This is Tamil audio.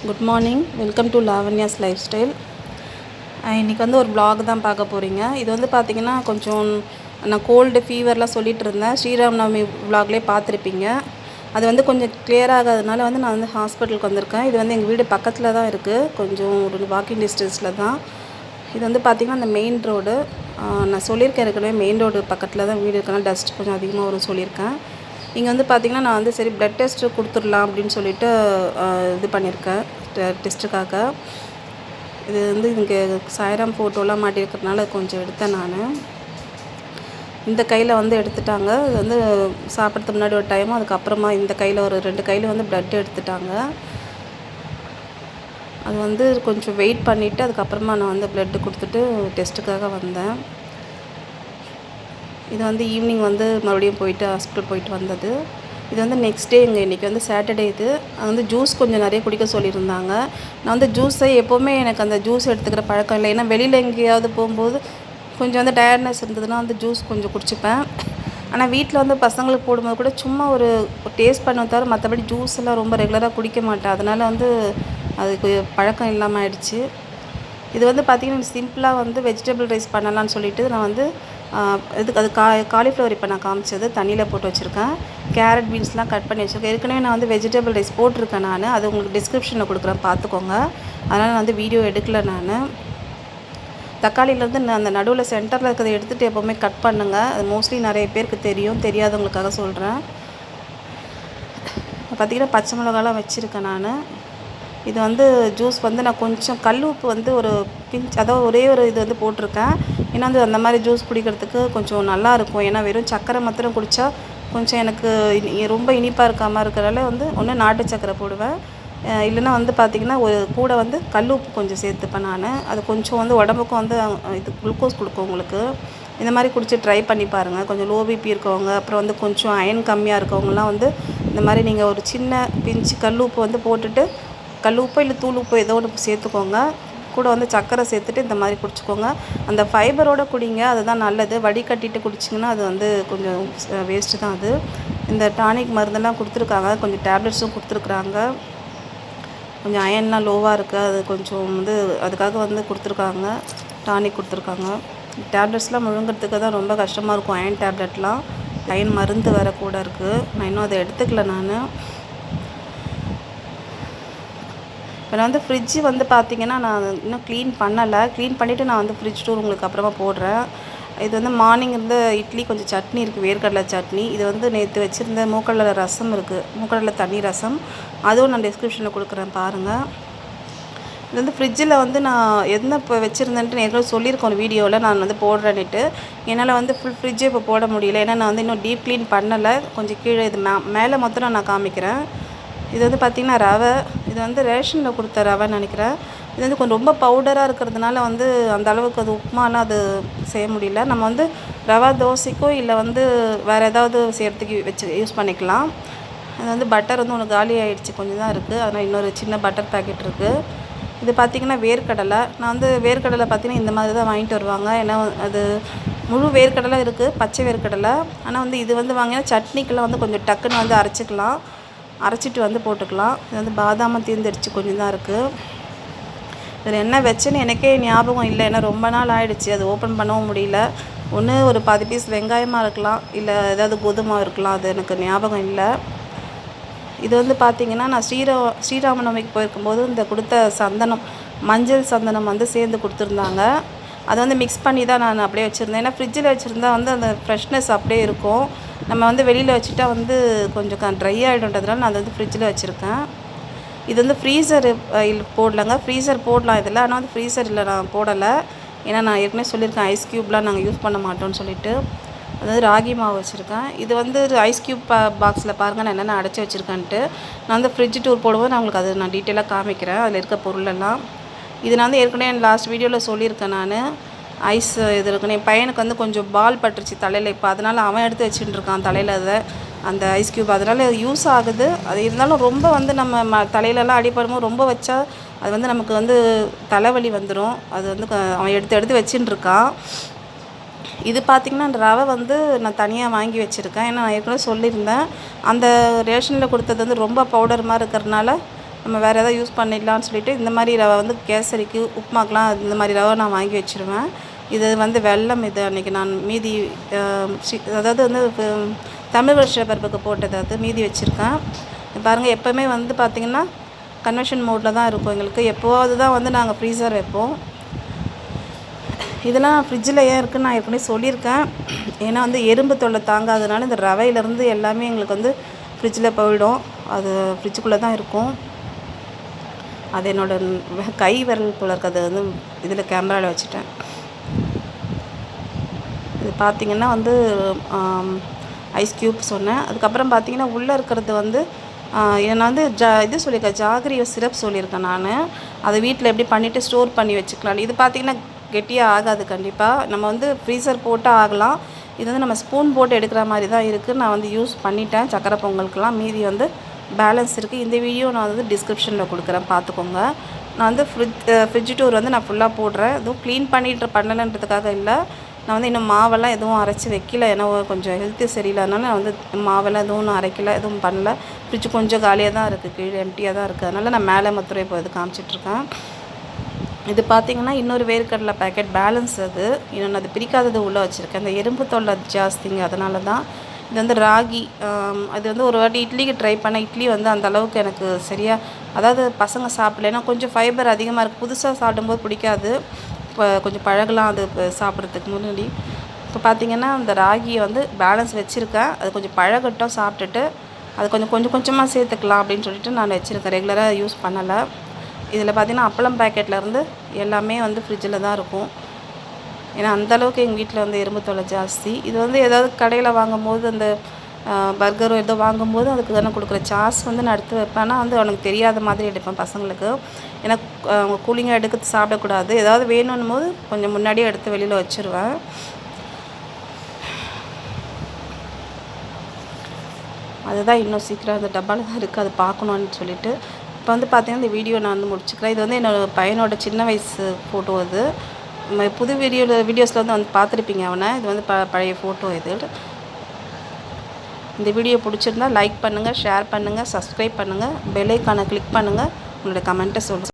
Good morning, welcome to Lavanya's life style. இன்றைக்கி வந்து ஒரு vlog தான் பார்க்க போகிறீங்க. இது வந்து பார்த்திங்கன்னா கொஞ்சம் நான் கோல்டு ஃபீவர்லாம் சொல்லிகிட்டு இருந்தேன். ஸ்ரீராமநவமி vlogலேயே பார்த்துருப்பீங்க. அது வந்து கொஞ்சம் கிளியர் ஆகாதனால வந்து நான் வந்து ஹாஸ்பிட்டலுக்கு வந்திருக்கேன். இது வந்து எங்கள் வீடு பக்கத்தில் தான் இருக்குது, கொஞ்சம் ஒரு வாக்கிங் டிஸ்டன்ஸில் தான். இது வந்து பார்த்திங்கன்னா அந்த மெயின் ரோடு. நான் சொல்லியிருக்கேன் ஏற்கனவே, மெயின் ரோடு பக்கத்தில் தான் வீடு இருக்கனால டஸ்ட் கொஞ்சம் அதிகமாக வரும்னு சொல்லியிருக்கேன். இங்கே வந்து பார்த்திங்கன்னா நான் வந்து சரி ப்ளட் டெஸ்ட்டு கொடுத்துடலாம் அப்படின்னு சொல்லிட்டு இது பண்ணியிருக்கேன் டெஸ்ட்டுக்காக. இது வந்து இங்கே சாய்ராம் ஃபோட்டோலாம் மாட்டியிருக்கிறதுனால கொஞ்சம் எடுத்தேன் நான். இந்த கையில் வந்து எடுத்துட்டாங்க. இது வந்து சாப்பிட்றதுக்கு முன்னாடி ஒரு டைமும், அதுக்கப்புறமா இந்த கையில் ஒரு 2 கையில் வந்து ப்ளட் எடுத்துட்டாங்க. அது வந்து கொஞ்சம் வெயிட் பண்ணிவிட்டு அதுக்கப்புறமா நான் வந்து ப்ளட்டு கொடுத்துட்டு டெஸ்ட்டுக்காக வந்தேன். இது வந்து ஈவினிங் வந்து மறுபடியும் போயிட்டு ஹாஸ்பிட்டல் போயிட்டு வந்தது. இது வந்து நெக்ஸ்ட் டே, இன்றைக்கி வந்து சாட்டர்டே. இது வந்து ஜூஸ் கொஞ்சம் நிறைய குடிக்க சொல்லியிருந்தாங்க. நான் வந்து ஜூஸை எப்போவுமே எனக்கு அந்த ஜூஸ் எடுத்துக்கிற பழக்கம் இல்லை. ஏன்னா வெளியில் எங்கேயாவது போகும்போது கொஞ்சம் வந்து டயர்ட்னஸ் இருந்ததுன்னா வந்து ஜூஸ் கொஞ்சம் குடிச்சிப்பேன். ஆனால் வீட்டில் வந்து பசங்களுக்கு போடும்போது கூட சும்மா ஒரு டேஸ்ட் பண்ண தவிர மற்றபடி ஜூஸ் எல்லாம் ரொம்ப ரெகுலராக குடிக்க மாட்டேன். அதனால் வந்து அதுக்கு பழக்கம் இல்லாமல் ஆயிடுச்சு. இது வந்து பார்த்திங்கன்னா சிம்பிளாக வந்து வெஜிடபிள் ரைஸ் பண்ணலான்னு சொல்லிட்டு நான் வந்து இதுக்கு அது காலிஃப்ளவர் இப்போ நான் காமிச்சது தண்ணியில் போட்டு வச்சுருக்கேன். கேரட் பீன்ஸ்லாம் கட் பண்ணி வச்சுருக்கேன். ஏற்கனவே நான் வந்து வெஜிடபிள் ரைஸ் போட்டிருக்கேன் நான். அது உங்களுக்கு டிஸ்கிரிப்ஷனில் கொடுக்குறேன், பார்த்துக்கோங்க. அதனால் நான் வந்து வீடியோ எடுக்கலை நான். தக்காளியிலேருந்து அந்த நடுவில் சென்டரில் இருக்கிறத எடுத்துகிட்டு எப்போவுமே கட் பண்ணுங்கள். அது மோஸ்ட்லி நிறைய பேருக்கு தெரியும், தெரியாதவங்களுக்காக சொல்கிறேன். பார்த்திங்கன்னா பச்சை மிளகாலாம் வச்சுருக்கேன் நான். இது வந்து ஜூஸ் வந்து நான் கொஞ்சம் கல் உப்பு வந்து ஒரு பிஞ்ச், அதாவது ஒரே ஒரு இது வந்து போட்டிருக்கேன். ஏன்னா வந்து அந்த மாதிரி ஜூஸ் குடிக்கிறதுக்கு கொஞ்சம் நல்லாயிருக்கும். ஏன்னா வெறும் சர்க்கரை மாத்திரம் குடித்தா கொஞ்சம் எனக்கு ரொம்ப இனிப்பாக இருக்காமல் இருக்கிறதால வந்து ஒன்று நாட்டு சர்க்கரை போடுவேன், இல்லைன்னா வந்து பார்த்திங்கன்னா ஒரு கூட வந்து கல் உப்பு கொஞ்சம் சேர்த்துப்பேன் நான். அது கொஞ்சம் வந்து உடம்புக்கும் வந்து இது குளுக்கோஸ் கொடுக்கும் உங்களுக்கு. இந்த மாதிரி குடிச்சு ட்ரை பண்ணி பாருங்கள். கொஞ்சம் லோ பிபி இருக்கவங்க, அப்புறம் வந்து கொஞ்சம் அயன் கம்மியாக இருக்கவங்கலாம் வந்து இந்த மாதிரி நீங்கள் ஒரு சின்ன பிஞ்சு கல் உப்பு வந்து போட்டுட்டு, கல் உப்பு இல்லை தூள் உப்பு ஏதோ ஒன்று சேர்த்துக்கோங்க. கூட வந்து சர்க்கரை சேர்த்துட்டு இந்த மாதிரி குடிச்சிக்கோங்க. அந்த ஃபைபரோடு குடிங்க, அதுதான் நல்லது. வடிகட்டிட்டு குடிச்சிங்கன்னா அது வந்து கொஞ்சம் வேஸ்ட்டு தான் அது. இந்த டானிக் மருந்தெல்லாம் கொடுத்துருக்காங்க, கொஞ்சம் டேப்லெட்ஸும் கொடுத்துருக்குறாங்க. கொஞ்சம் அயன்லாம் லோவாக இருக்குது, அது கொஞ்சம் வந்து அதுக்காக வந்து கொடுத்துருக்காங்க, டானிக் கொடுத்துருக்காங்க. டேப்லெட்ஸ்லாம் முழுங்கிறதுக்கு தான் ரொம்ப கஷ்டமாக இருக்கும், அயன் டேப்லெட்லாம். அயன் மருந்து வேறு கூட இருக்குது. நான் இன்னும் அதை எடுத்துக்கல நான். இப்போ நான் வந்து ஃப்ரிட்ஜு வந்து பார்த்திங்கன்னா நான் இன்னும் க்ளீன் பண்ணலை. க்ளீன் பண்ணிவிட்டு நான் வந்து ஃப்ரிட்ஜ் டூர் உங்களுக்கு அப்புறமா போடுறேன். இது வந்து மார்னிங் இருந்த இட்லி கொஞ்சம் சட்னி இருக்குது, வேர்க்கடலை சட்னி. இது வந்து நேற்று வச்சுருந்த மூக்கடலை ரசம் இருக்குது, மூக்கடலை தண்ணி ரசம். அதுவும் நான் டிஸ்கிரிப்ஷனில் கொடுக்குறேன் பாருங்கள். இது வந்து ஃப்ரிட்ஜில் வந்து நான் என்ன இப்போ வச்சுருந்தேன்ட்டு ஏற்கனவே சொல்லியிருக்கேன் ஒரு வீடியோவில், நான் வந்து போடுறேன்னுட்டு. என்னால் வந்து ஃபுல் ஃப்ரிட்ஜே இப்போ போட முடியல, ஏன்னா நான் வந்து இன்னும் டீப் க்ளீன் பண்ணலை. கொஞ்சம் கீழே இது மேலே மொத்தம் நான் காமிக்கிறேன். இது வந்து பார்த்திங்கன்னா ரவை. இது வந்து ரேஷனில் கொடுத்த ரவைன்னு நினைக்கிறேன். இது வந்து கொஞ்சம் ரொம்ப பவுடராக இருக்கிறதுனால வந்து அந்த அளவுக்கு அது உப்புமாலாம் அது செய்ய முடியல. நம்ம வந்து ரவா தோசைக்கோ இல்லை வந்து வேறு ஏதாவது செய்கிறதுக்கு யூஸ் பண்ணிக்கலாம். அது வந்து பட்டர் வந்து ஒன்று காலி ஆகிடுச்சு, கொஞ்சம் தான் இருக்குது. அதனால் இன்னொரு சின்ன பட்டர் பேக்கெட் இருக்குது. இது பார்த்திங்கன்னா வேர்க்கடலை. நான் வந்து வேர்க்கடலை பார்த்திங்கன்னா இந்த மாதிரி தான் வாங்கிட்டு வருவாங்க. ஏன்னா அது முழு வேர்க்கடலை இருக்குது, பச்சை வேர்க்கடலை. ஆனால் வந்து இது வந்து வாங்கினா சட்னிக்கெல்லாம் வந்து கொஞ்சம் டக்குன்னு வந்து அரைச்சிக்கலாம், அரைச்சிட்டு வந்து போட்டுக்கலாம். இது வந்து பாதாமல் தீர்ந்துடுச்சு, கொஞ்சம் தான் இருக்குது. இதில் என்ன வச்சுன்னு எனக்கே ஞாபகம் இல்லை, ஏன்னா ரொம்ப நாள் ஆகிடுச்சு, அது ஓப்பன் பண்ணவும் முடியல. ஒன்று ஒரு 10 பீஸ் வெங்காயமாக இருக்கலாம், இல்லை ஏதாவது கோதுமை இருக்கலாம், அது எனக்கு ஞாபகம் இல்லை. இது வந்து பார்த்திங்கன்னா நான் ஸ்ரீராமநவமிக்கு போயிருக்கும்போது இந்த கொடுத்த சந்தனம், மஞ்சள் சந்தனம் வந்து சேர்ந்து கொடுத்துருந்தாங்க. அதை வந்து மிக்ஸ் பண்ணி தான் நான் அப்படியே வச்சுருந்தேன். ஏன்னா ஃப்ரிட்ஜில் வச்சுருந்தா வந்து அந்த ஃப்ரெஷ்னஸ் அப்படியே இருக்கும். நம்ம வந்து வெளியில் வச்சுட்டா வந்து கொஞ்சம் ட்ரை ஆகிடுன்றதுனால நான் அதை வந்து ஃப்ரிட்ஜில் வச்சுருக்கேன். இது வந்து ஃப்ரீசர் போடலைங்க, ஃப்ரீசர் போடலாம் இதில், ஆனால் வந்து ஃப்ரீசரில் நான் போடலை. ஏன்னா நான் ஏற்கனவே சொல்லியிருக்கேன் ஐஸ் க்யூப்லாம் நாங்கள் யூஸ் பண்ண மாட்டோம்னு சொல்லிட்டு. அதாவது ராகி மாவு வச்சுருக்கேன். இது வந்து ஐஸ் க்யூப் பாக்ஸில் பாருங்கள் நான் என்னென்ன அடைச்சி வச்சுருக்கேன்ட்டு. நான் வந்து ஃப்ரிட்ஜ் டூர் போடும்போது நான் உங்களுக்கு அது நான் டீட்டெயிலாக காமிக்கிறேன், அதில் இருக்க பொருளெல்லாம். இது நான் வந்து ஏற்கனவே லாஸ்ட் வீடியோவில் சொல்லியிருக்கேன் நான். ஐஸ் இது இருக்குன்னு என் பையனுக்கு வந்து கொஞ்சம் பால் பட்டுருச்சு தலையில் இப்போ, அதனால் அவன் எடுத்து வச்சுட்டு இருக்கான் தலையில் அதை, அந்த ஐஸ் க்யூப். அதனால் யூஸ் ஆகுது. அது இருந்தாலும் ரொம்ப வந்து நம்ம தலையிலலாம் அடிப்படும்போது ரொம்ப வச்சா அது வந்து நமக்கு வந்து தலைவலி வந்துடும். அது வந்து அவன் எடுத்து வச்சுட்டு இருக்கான். இது பார்த்திங்கன்னா அந்த ரவை வந்து நான் தனியாக வாங்கி வச்சுருக்கேன். ஏன்னா நான் ஏற்கனவே சொல்லியிருந்தேன், அந்த ரேஷனில் கொடுத்தது வந்து ரொம்ப பவுடர் மாதிரி இருக்கிறதுனால நம்ம வேறு எதாவது யூஸ் பண்ணிடலான்னு சொல்லிட்டு இந்த மாதிரி ரவை வந்து கேசரிக்கு உப்புமாக்கெலாம் இந்த மாதிரி ரவை நான் வாங்கி வச்சுருவேன். இது வந்து வெல்லம். இது அன்றைக்கி நான் மீதி அதாவது வந்து தமிழ் வருஷ பருப்புக்கு போட்டது அது மீதி வச்சுருக்கேன். பாருங்கள், எப்போவுமே வந்து பார்த்திங்கன்னா கன்வெக்ஷன் மோடில் தான் இருக்கும் எங்களுக்கு. எப்போவாவது தான் வந்து நாங்கள் ஃப்ரீசர் வைப்போம். இதெல்லாம் ஃப்ரிட்ஜில் ஏன் இருக்குதுன்னு நான் ஏற்கனவே சொல்லியிருக்கேன். ஏன்னா வந்து எறும்பு தொல்லை தாங்காதனால இந்த ரவையிலேருந்து எல்லாமே எங்களுக்கு வந்து ஃப்ரிட்ஜில் போயிடும். அது ஃப்ரிட்ஜுக்குள்ளே தான் இருக்கும். அது என்னோடய கை விரல் போல இருக்குது. அது வந்து இதில் கேமராவில் வச்சுட்டேன். இது பார்த்திங்கன்னா வந்து ஐஸ் க்யூப் சொன்னேன். அதுக்கப்புறம் பார்த்திங்கன்னா உள்ளே இருக்கிறது வந்து நான் வந்து இது சொல்லியிருக்கேன், ஜாகரி சிரப் சொல்லியிருக்கேன் நான். அதை வீட்டில் எப்படி பண்ணிவிட்டு ஸ்டோர் பண்ணி வச்சுக்கலாம். இது பார்த்திங்கன்னா கெட்டியாக ஆகாது கண்டிப்பாக. நம்ம வந்து ஃப்ரீசர் போட்டு ஆகலாம். இது வந்து நம்ம ஸ்பூன் போட்டு எடுக்கிற மாதிரி தான் இருக்குது. நான் வந்து யூஸ் பண்ணிட்டேன் சக்கரை பொங்கலுக்கெலாம். மீதி வந்து பேலன்ஸ் இருக்குது. இந்த வீடியோ நான் வந்து டிஸ்கிரிப்ஷனில் கொடுக்குறேன், பார்த்துக்கோங்க. நான் வந்து ஃப்ரிட்ஜ் டூர் வந்து நான் ஃபுல்லாக போடுறேன். எதுவும் க்ளீன் பண்ணலன்றதுக்காக இல்லை. நான் வந்து இன்னும் மாவெல்லாம் எதுவும் அரைச்சி வைக்கல. ஏன்னா கொஞ்சம் ஹெல்த்து சரியில்லாதனால நான் வந்து மாவெல்லாம் எதுவும் ஒன்றும் அரைக்கல, எதுவும் பண்ணல. ஃப்ரிட்ஜ் கொஞ்சம் காலியாக தான் இருக்குது, கீழே எம்டியாக தான் இருக்குது. அதனால் நான் மேலே மத்துரை இப்போ இது காமிச்சிட்ருக்கேன். இது பார்த்திங்கன்னா இன்னொரு வேர்க்கடலை பேக்கெட் பேலன்ஸ். அது இன்னொன்று அது பிரிக்காதது உள்ளே வச்சுருக்கேன். இந்த எறும்பு தொல்லை ஜாஸ்திங்க, அதனால தான். இது வந்து ராகி. அது வந்து ஒரு வாட்டி இட்லிக்கு ட்ரை பண்ணேன். இட்லி வந்து அந்த அளவுக்கு எனக்கு சரியாக, அதாவது பசங்க சாப்பிடல. ஏன்னா கொஞ்சம் ஃபைபர் அதிகமாக இருக்குது. புதுசாக சாப்பிடும்போது பிடிக்காது. இப்போ கொஞ்சம் பழகலாம் அது சாப்பிட்றதுக்கு முன்னாடி. இப்போ பார்த்திங்கன்னா அந்த ராகியை வந்து பேலன்ஸ் வச்சுருக்கேன். அது கொஞ்சம் பழகட்டும் சாப்பிட்டுட்டு. அது கொஞ்சம் கொஞ்சமாக சேர்த்துக்கலாம் அப்படின்னு சொல்லிட்டு நான் வச்சுருக்கேன். ரெகுலராக யூஸ் பண்ணலை. இதில் பார்த்திங்கன்னா அப்பளம் பேக்கெட்லேருந்து எல்லாமே வந்து ஃப்ரிட்ஜில் தான் இருக்கும். ஏன்னா அந்தளவுக்கு எங்கள் வீட்டில் வந்து எறும்பு தொல்லை ஜாஸ்தி. இது வந்து ஏதாவது கடையில் வாங்கும்போது அந்த பர்கரோ ஏதோ வாங்கும்போது அதுக்கு தானே கொடுக்குற சாஸ் வந்து நான் எடுத்து வைப்பேன். ஆனால் வந்து அவனுக்கு தெரியாத மாதிரி எடுப்பேன் பசங்களுக்கு. ஏன்னா அவங்க கூலிங்காக எடுத்து சாப்பிடக்கூடாது. ஏதாவது வேணும்னும் போது கொஞ்சம் முன்னாடியே எடுத்து வெளியில் வச்சுருவேன். அதுதான் இன்னும் சீக்கிரம் அந்த டப்பாவில் தான் இருக்குது, அது பார்க்கணுன்னு சொல்லிட்டு. இப்போ வந்து பார்த்திங்கன்னா இந்த வீடியோ நான் வந்து முடிச்சுக்கிறேன். இது வந்து என்னோடய பையனோட சின்ன வயசு ஃபோட்டோ. அது புது வீடியோஸில் வந்து பார்த்துருப்பீங்க அவனை. இது வந்து பழைய ஃபோட்டோ இது. இந்த வீடியோ பிடிச்சிருந்தா லைக் பண்ணுங்கள், ஷேர் பண்ணுங்கள், சப்ஸ்கிரைப் பண்ணுங்கள், பெல் ஐக்கானை கிளிக் பண்ணுங்கள், உங்களோட கமெண்ட்டை சொல்லுங்கள்.